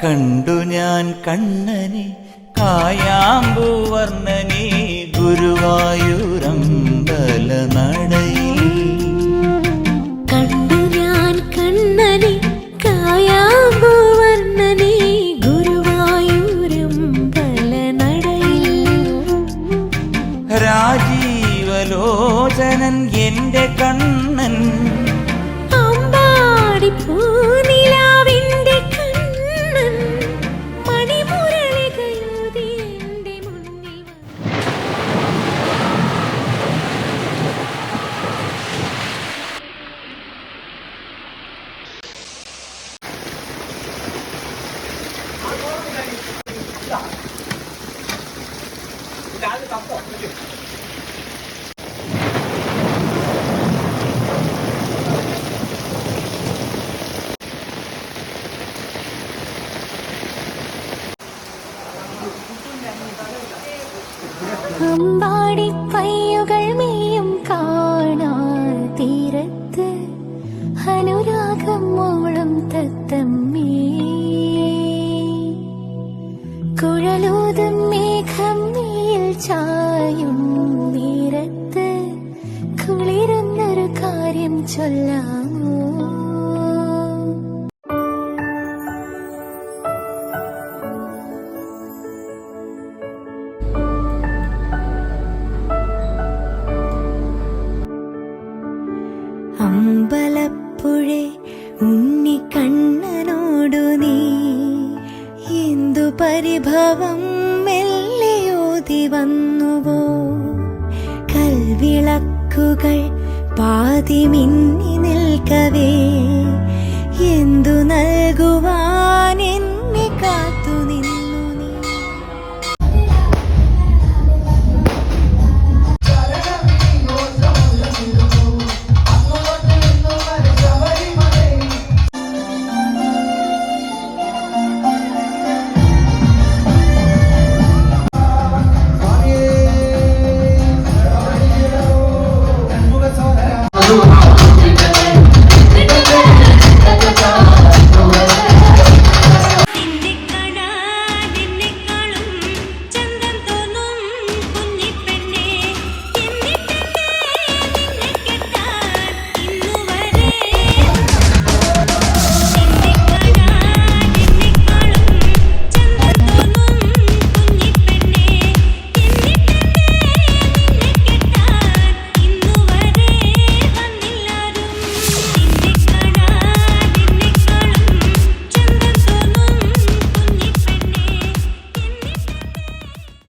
കണ്ടു ഞാൻ കണ്ണനെ കായാമ്പൂവർണ്ണനെ ഗുരുവായൂരമ്പല നടയിൽ. കണ്ടു ഞാൻ കണ്ണനെ കായാമ്പൂവർണ്ണനെ ഗുരുവായൂരമ്പല നടയിൽ. രാജീവലോചനൻ എന്റെ കണ്ണൻ അമ്പാടി പൂനിലാവിന്റെ കണ്ണൻ മണിമുരളികയൂതി എന്റെ മുന്നിൽ. അമ്പാടി പയ്യുകൾ മേയും കാണാ തീരത്ത് അനുരാഗം മോളും തത്തമ്മേ. കുഴലൂതും മേഘം മേൽ ചായും നേരത്ത് കുളിരുന്നൊരു കാര്യം ചൊല്ലാമോ? അമ്പലപ്പുഴേ ഉണ്ണിക്കണ്ണനോടു നീ എന്തു പരിഭവം മെല്ലെയോതി വന്നുവോ? കൽവിളക്കുകൾ പാതി മിന്നി നിൽക്കവേ എന്തു നൽകുവാ